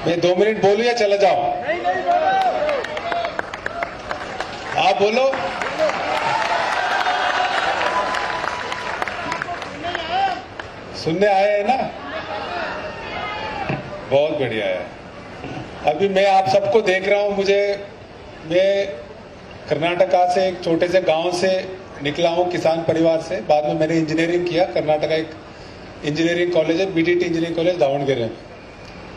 मैं 2 मिनट बोलूं या चला जाऊं? आप बोलो। सुनने आए हैं ना? बहुत बढ़िया है। अभी मैं आप सबको देख रहा हूं। मैं कर्नाटका से एक छोटे से गांव से निकला हूं, किसान परिवार से। बाद में मैंने इंजीनियरिंग किया। कर्नाटका एक इंजीनियरिंग कॉलेज है, बीटीटी इंजीनियरिंग कॉलेज दावणगेरे में।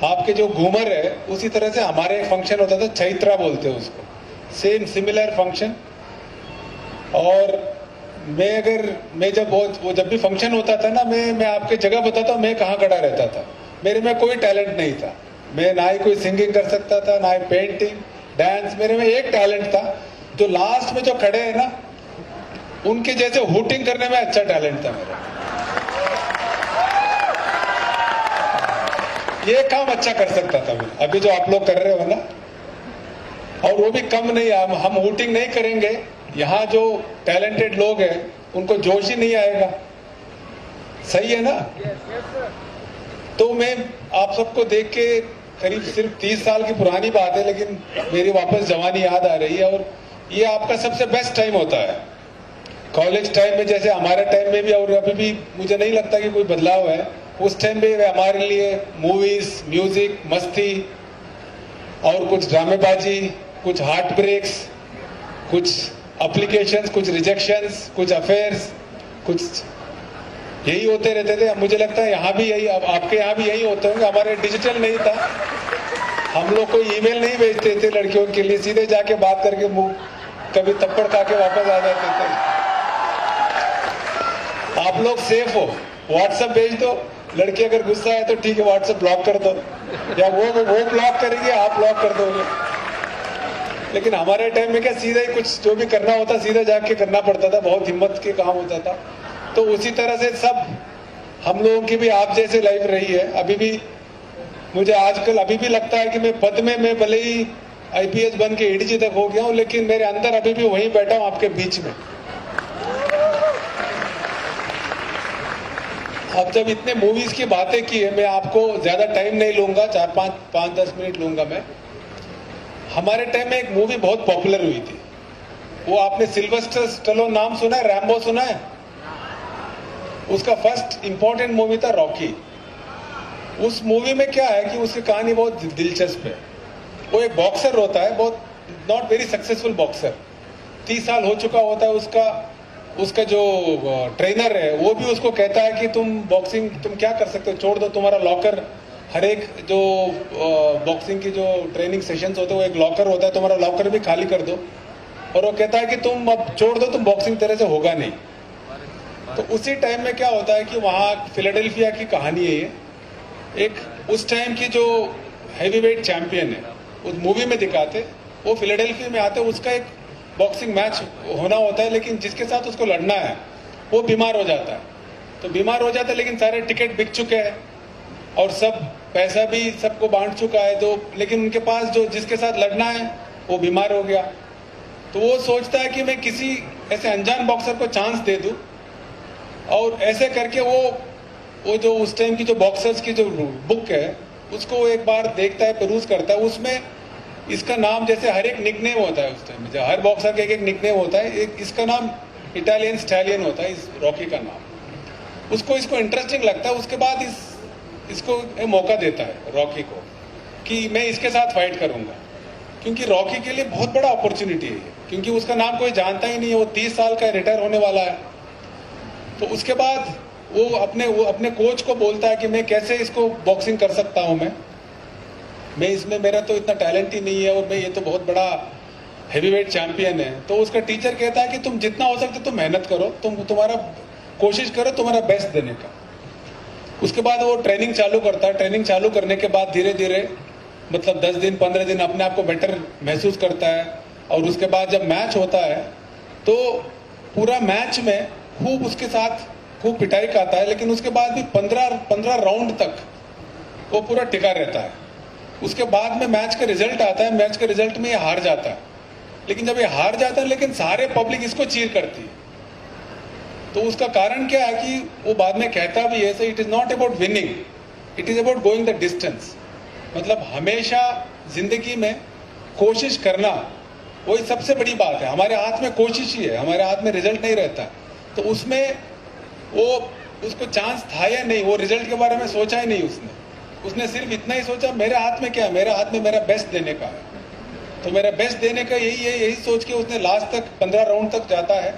आपके जो घूमर है उसी तरह से हमारे एक फंक्शन होता था, चैत्रा बोलते हैं उसको, सेम सिमिलर फंक्शन। और मैं जब भी फंक्शन होता था ना, मैं आपके जगह बताता हूँ मैं कहाँ खड़ा रहता था। मेरे में कोई टैलेंट नहीं था। मैं ना ही कोई सिंगिंग कर सकता था, ना ही पेंटिंग, डांस। मेरे में एक टैलेंट था, जो लास्ट में जो खड़े हैं ना, उनके जैसे हुटिंग करने में अच्छा टैलेंट था मेरा। ये काम अच्छा कर सकता था मैं, अभी जो आप लोग कर रहे हो ना। और वो भी कम नहीं, हम हुटिंग नहीं करेंगे, यहाँ जो टैलेंटेड लोग हैं उनको जोश ही नहीं आएगा। सही है ना? तो मैं आप सबको देख के, करीब सिर्फ 30 साल की पुरानी बात है, लेकिन मेरी वापस जवानी याद आ रही है। और ये आपका सबसे बेस्ट टाइम होता है, कॉलेज टाइम में। जैसे हमारे टाइम में भी, और अभी भी मुझे नहीं लगता कि कोई बदलाव है। उस टाइम पे हमारे लिए मूवीज, म्यूजिक, मस्ती और कुछ ड्रामेबाजी, कुछ हार्ट ब्रेक्स, कुछ एप्लीकेशंस, कुछ रिजेक्शंस, कुछ अफेयर्स, कुछ यही होते रहते थे। मुझे लगता है यहाँ भी यही, अब आपके यहाँ भी यही होते होंगे। हमारे डिजिटल नहीं था, हम लोग कोई ईमेल नहीं भेजते थे लड़कियों के लिए, सीधे जाके बात करके मुंह कभी थप्पड़ खा के वापस आ जाते थे। आप लोग सेफ हो, व्हाट्सएप भेज दो, लड़की अगर गुस्सा है तो ठीक है व्हाट्सएप ब्लॉक कर दो, या वो ब्लॉक करेंगे, आप ब्लॉक कर दोगे। लेकिन हमारे टाइम में क्या, सीधा ही कुछ जो भी करना होता सीधा जाके करना पड़ता था, बहुत हिम्मत के काम होता था। तो उसी तरह से सब हम लोगों की भी आप जैसे लाइफ रही है। अभी भी मुझे आजकल अभी भी लगता है कि मैं पद में, मैं भले ही आईपीएस बन के एडीजी तक हो गया हूं, लेकिन मेरे अंदर अभी भी वहीं बैठा हूं आपके बीच में। अब जब इतने मूवीज की बातें की है, मैं आपको ज्यादा टाइम नहीं लूंगा, 4-5-10 मिनट लूंगा मैं। हमारे टाइम में एक मूवी बहुत पॉपुलर हुई थी, वो आपने सिल्वेस्टर स्टेलोन नाम सुना है? रैम्बो सुना है? उसका फर्स्ट इंपॉर्टेंट मूवी था रॉकी। उस मूवी में क्या है कि उसकी कहानी बहुत दिलचस्प है। वो एक बॉक्सर होता है, बहुत नॉट वेरी सक्सेसफुल बॉक्सर, 30 साल हो चुका होता है। उसका जो ट्रेनर है वो भी उसको कहता है कि तुम बॉक्सिंग तुम क्या कर सकते हो, छोड़ दो, तुम्हारा लॉकर, हर एक जो बॉक्सिंग की जो ट्रेनिंग सेशंस होते हैं वो एक लॉकर होता है, तुम्हारा लॉकर भी खाली कर दो। और वो कहता है कि तुम अब छोड़ दो, तुम बॉक्सिंग तरह से होगा नहीं। तो उसी टाइम में क्या होता है कि वहाँ फिलाडेल्फिया की कहानी है ये। एक उस टाइम की जो हैवीवेट चैंपियन है, उस मूवी में दिखाते, वो फिलाडेल्फिया में आते, उसका एक बॉक्सिंग मैच होना होता है, लेकिन जिसके साथ उसको लड़ना है वो बीमार हो जाता है। तो बीमार हो जाता है, लेकिन सारे टिकट बिक चुके हैं और सब पैसा भी सबको बांट चुका है। तो लेकिन उनके पास जो जिसके साथ लड़ना है वो बीमार हो गया। तो वो सोचता है कि मैं किसी ऐसे अनजान बॉक्सर को चांस दे दूं, और ऐसे करके वो जो उस टाइम की जो बॉक्सर्स की जो बुक है उसको एक बार देखता है, पेरूज करता है। उसमें इसका नाम, जैसे हर एक निकनेम होता है उस टाइम में, हर बॉक्सर का एक निकनेम होता है। इसका नाम इटालियन स्टैलियन होता है, इस रॉकी का नाम। इसको इंटरेस्टिंग लगता है। उसके बाद इसको मौका देता है रॉकी को कि मैं इसके साथ फाइट करूंगा, क्योंकि रॉकी के लिए बहुत बड़ा अपॉर्चुनिटी है, क्योंकि उसका नाम कोई जानता ही नहीं है। वो 30 साल का रिटायर होने वाला है। तो उसके बाद वो अपने कोच को बोलता है कि मैं कैसे इसको बॉक्सिंग कर सकता हूं, मैं इसमें, मेरा तो इतना टैलेंट ही नहीं है, और मैं, ये तो बहुत बड़ा हैवीवेट चैंपियन है। तो उसका टीचर कहता है कि तुम जितना हो सकता तुम मेहनत करो, तुम्हारा कोशिश करो तुम्हारा बेस्ट देने का। उसके बाद वो ट्रेनिंग चालू करता है। ट्रेनिंग चालू करने के बाद धीरे धीरे, मतलब 10 दिन 15 दिन अपने आप को बेटर महसूस करता है। और उसके बाद जब मैच होता है तो पूरा मैच में खूब उसके साथ खूब पिटाई खाता है, लेकिन उसके बाद भी 15 राउंड तक वो पूरा टिका रहता है। उसके बाद में मैच का रिजल्ट आता है। मैच के रिजल्ट में ये हार जाता है, लेकिन जब ये हार जाता है, लेकिन सारे पब्लिक इसको चीर करती है। तो उसका कारण क्या है कि वो बाद में कहता भी है, it is not about winning, it is about going the distance. मतलब हमेशा जिंदगी में कोशिश करना वही सबसे बड़ी बात है। हमारे हाथ में कोशिश ही है, हमारे हाथ में रिजल्ट नहीं रहता। तो उसमें वो उसको चांस था या नहीं, वो रिजल्ट के बारे में सोचा ही नहीं उसने सिर्फ इतना ही सोचा मेरे हाथ में क्या है, मेरे हाथ में मेरा बेस्ट देने का है। तो मेरा बेस्ट देने का यही है, यही सोच के उसने लास्ट तक 15 राउंड तक जाता है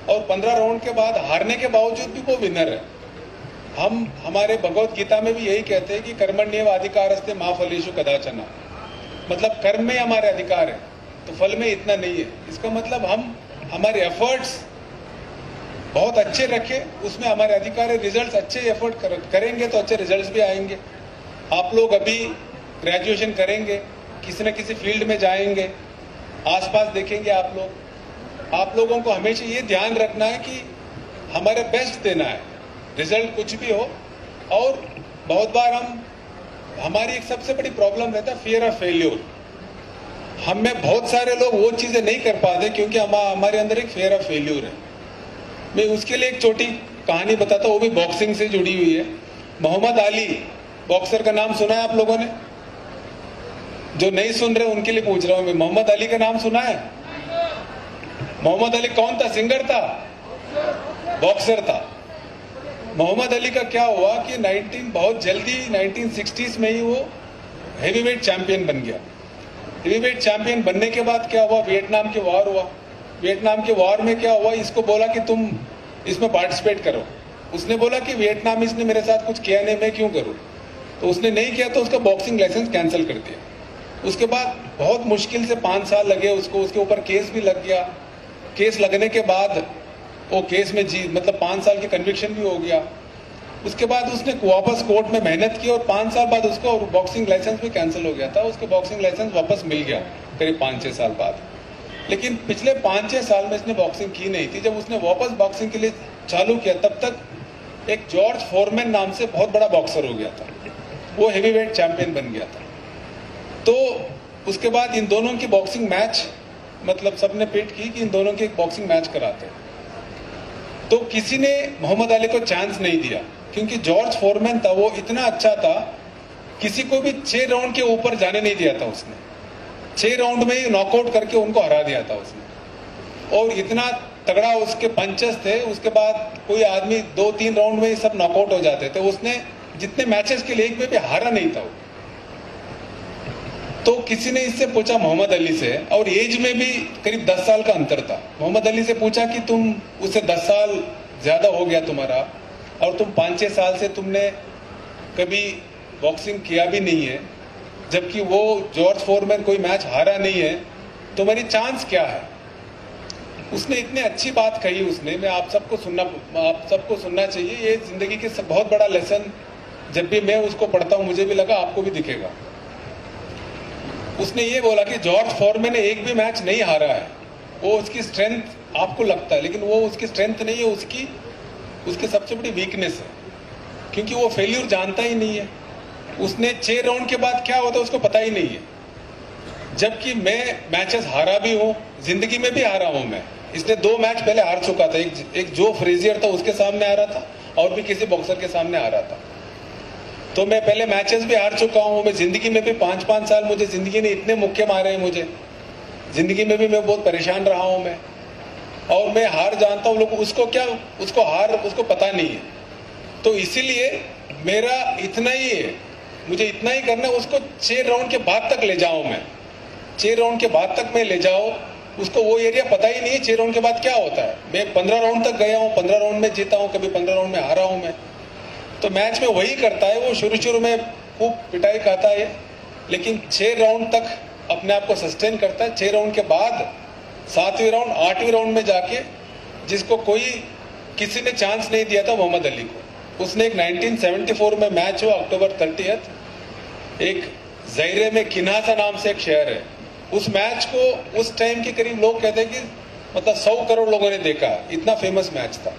और 15 राउंड के बाद हारने के बावजूद भी वो विनर है। हम हमारे भगवत गीता में भी यही कहते हैं कि कर्मण्येव अधिकारस्ते मा फलेषु कदाचन, मतलब कर्म में हमारे अधिकार है तो फल में इतना नहीं है। इसका मतलब हम हमारे एफर्ट्स बहुत अच्छे रखें, उसमें हमारे अधिकार है। रिजल्ट्स अच्छे एफर्ट करेंगे तो अच्छे रिजल्ट्स भी आएंगे। आप लोग अभी ग्रेजुएशन करेंगे, किसी न किसी फील्ड में जाएंगे, आसपास देखेंगे आप लोगों को हमेशा ये ध्यान रखना है कि हमारे बेस्ट देना है, रिजल्ट कुछ भी हो। और बहुत बार हमारी एक सबसे बड़ी प्रॉब्लम रहता है फियर ऑफ फेल्यूर। हम में बहुत सारे लोग वो चीजें नहीं कर पाते क्योंकि हमारे अंदर एक फियर ऑफ फेल्यूर है। मैं उसके लिए एक छोटी कहानी बताता हूँ, वो भी बॉक्सिंग से जुड़ी हुई है। मोहम्मद अली बॉक्सर का नाम सुना है आप लोगों ने? जो नहीं सुन रहे उनके लिए पूछ रहा हूं मैं, मोहम्मद अली का नाम सुना है? मोहम्मद अली कौन था? सिंगर था? बॉक्सर था। मोहम्मद अली का क्या हुआ कि बहुत जल्दी 1960s में ही वो हेवीवेट चैंपियन बन गया। हेवीवेट चैंपियन बनने के बाद क्या हुआ, वियतनाम के वॉर हुआ। वियतनाम के वॉर में क्या हुआ, इसको बोला कि तुम इसमें पार्टिसिपेट करो। उसने बोला कि वियतनामीज ने मेरे साथ कुछ किया नहीं, मैं क्यों करूं? तो उसने नहीं किया तो उसका बॉक्सिंग लाइसेंस कैंसिल कर दिया। उसके बाद बहुत मुश्किल से 5 साल लगे उसको, उसके ऊपर केस भी लग गया। केस लगने के बाद वो केस में मतलब 5 साल की कन्विक्शन भी हो गया। उसके बाद उसने वापस कोर्ट में मेहनत की और 5 साल बाद उसको बॉक्सिंग लाइसेंस भी कैंसिल हो गया था। उसके बॉक्सिंग लाइसेंस वापस मिल गया करीब 5-6 साल बाद। लेकिन पिछले 5-6 साल में इसने बॉक्सिंग की नहीं थी। जब उसने वापस बॉक्सिंग के लिए चालू किया तब तक एक जॉर्ज फोरमैन नाम से बहुत बड़ा बॉक्सर हो गया था, वो हेवीवेट चैंपियन बन गया था। तो उसके बाद इन दोनों की बॉक्सिंग मैच, मतलब सबने पिट की कि इन दोनों की एक बॉक्सिंग मैच कराते। तो किसी ने मोहम्मद अली को चांस नहीं दिया क्योंकि जॉर्ज फोरमैन था, वो इतना अच्छा था, किसी को भी 6 राउंड के ऊपर जाने नहीं दिया था उसने। 6 राउंड में ही नॉकआउट करके उनको हरा दिया था उसने। और इतना तगड़ा उसके पंचेस थे, उसके बाद कोई आदमी 2-3 राउंड में ही सब नॉकआउट हो जाते थे। उसने जितने मैचेस के लिए एक में भी हारा नहीं था वो। तो किसी ने इससे पूछा मोहम्मद अली से, और एज में भी करीब 10 साल का अंतर था। मोहम्मद अली से पूछा कि तुम उससे 10 साल ज्यादा हो गया तुम्हारा और तुम 5-6 साल से तुमने कभी बॉक्सिंग किया भी नहीं है, जबकि वो जॉर्ज फोरमैन कोई मैच हारा नहीं है, तुम्हारी चांस क्या है? उसने इतनी अच्छी बात कही उसने, मैं आप सबको सुनना चाहिए। ये जिंदगी के बहुत बड़ा लेसन, जब भी मैं उसको पढ़ता हूं मुझे भी लगा आपको भी दिखेगा। उसने ये बोला कि जॉर्ज फोरमैन ने एक भी मैच नहीं हारा है। वो उसकी स्ट्रेंथ आपको लगता है, लेकिन वो उसकी स्ट्रेंथ नहीं है, उसकी सबसे बड़ी वीकनेस है, क्योंकि वो फेल्यूर जानता ही नहीं है। उसने 6 राउंड के बाद क्या होता है उसको पता ही नहीं है। जबकि मैं मैचेस हारा भी हूं, जिंदगी में भी हारा हूं मैं। इसने 2 मैच पहले हार चुका था, एक जो फ्रेजियर था उसके सामने आ रहा था और भी किसी बॉक्सर के सामने आ रहा था। तो मैं पहले मैचेस भी हार चुका हूं। मैं जिंदगी में भी 5-5 साल मुझे जिंदगी ने इतने मुक्के मारे हैं, मुझे जिंदगी में भी मैं बहुत परेशान रहा हूं मैं, और मैं हार जानता हूं। लोग उसको पता नहीं है। तो इसीलिए मेरा इतना ही है, मुझे इतना ही करना है, उसको 6 राउंड के बाद तक ले जाऊं मैं। 6 राउंड के बाद तक मैं ले जाऊं उसको। वो एरिया पता ही नहीं है 6 राउंड के बाद क्या होता है। मैं 15 राउंड तक गया हूं, 15 राउंड में जीता हूं, कभी 15 राउंड में हारा हूं मैं। तो मैच में वही करता है वो, शुरू में खूब पिटाई खाता है, लेकिन 6 राउंड तक अपने आप को सस्टेन करता है। 6 राउंड के बाद 7वें राउंड 8वें राउंड में जाके जिसको किसी ने चांस नहीं दिया था, मोहम्मद अली को, उसने एक 1974 में मैच हुआ अक्टूबर 30, एक ज़ायरे में किन्हासा नाम से एक शहर है। उस मैच को उस टाइम के करीब लोग कहते हैं कि मतलब 100 करोड़ लोगों ने देखा, इतना फेमस मैच था।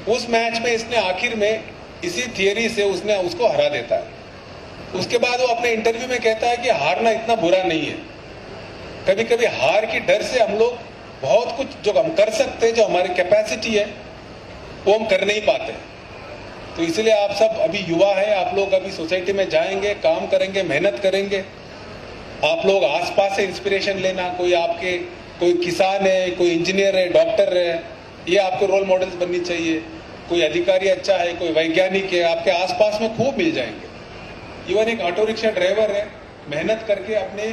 उस मैच में इसने आखिर में इसी थियरी से उसने उसको हरा देता है। उसके बाद वो अपने इंटरव्यू में कहता है कि हारना इतना बुरा नहीं है। कभी कभी हार की डर से हम लोग बहुत कुछ जो हम कर सकते हैं, जो हमारी कैपेसिटी है, वो हम कर नहीं पाते। तो इसलिए आप सब अभी युवा है, आप लोग अभी सोसाइटी में जाएंगे, काम करेंगे, मेहनत करेंगे। आप लोग आसपास से इंस्पिरेशन लेना, कोई किसान है, कोई इंजीनियर है, डॉक्टर है, ये आपको रोल मॉडल्स बननी चाहिए। कोई अधिकारी अच्छा है, कोई वैज्ञानिक है, आपके आसपास में खूब मिल जाएंगे। इवन एक ऑटो रिक्शा ड्राइवर है, मेहनत करके अपने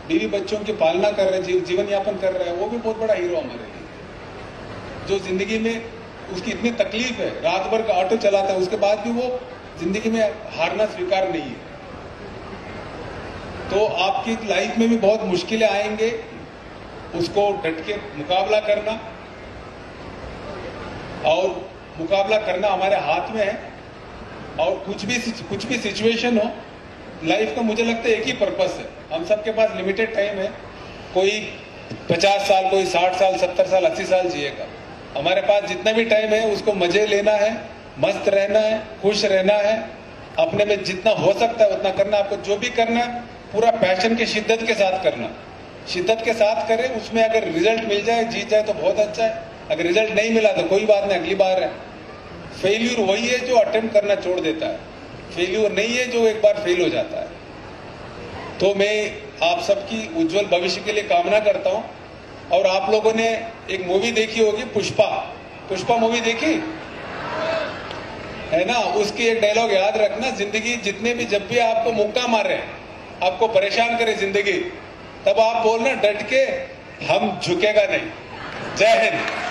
बीवी बच्चों की पालना कर रहे हैं, जीवन यापन कर रहा है, वो भी बहुत बड़ा हीरो हमारे लिए। जो जिंदगी में उसकी इतनी तकलीफ है, रात भर का ऑटो चलाता है, उसके बाद भी वो जिंदगी में हारना स्वीकार नहीं है। तो आपकी लाइफ में भी बहुत मुश्किलें आएंगे, उसको डट के मुकाबला करना, और मुकाबला करना हमारे हाथ में है। और कुछ भी सिचुएशन हो लाइफ का, मुझे लगता है एक ही पर्पस है। हम सबके पास लिमिटेड टाइम है, कोई 50 साल, कोई 60 साल, 70 साल, 80 साल जिएगा। हमारे पास जितना भी टाइम है उसको मजे लेना है, मस्त रहना है, खुश रहना है, अपने में जितना हो सकता है उतना करना। आपको जो भी करना है पूरा पैशन के शिद्दत के साथ करना, शिद्दत के साथ करें। उसमें अगर रिजल्ट मिल जाए, जीत जाए तो बहुत अच्छा है, अगर रिजल्ट नहीं मिला तो कोई बात नहीं, अगली बार है। फेल्यूर वही है जो अटेम्प्ट करना छोड़ देता है, फेल्यूर नहीं है जो एक बार फेल हो जाता है। तो मैं आप सबकी उज्जवल भविष्य के लिए कामना करता हूं। और आप लोगों ने एक मूवी देखी होगी, पुष्पा मूवी देखी है ना? उसकी एक डायलॉग याद रखना, जिंदगी जितने भी जब भी आपको मुक्का मारे, आपको परेशान करे जिंदगी, तब आप बोलना डट के, हम झुकेगा नहीं। जय हिंद।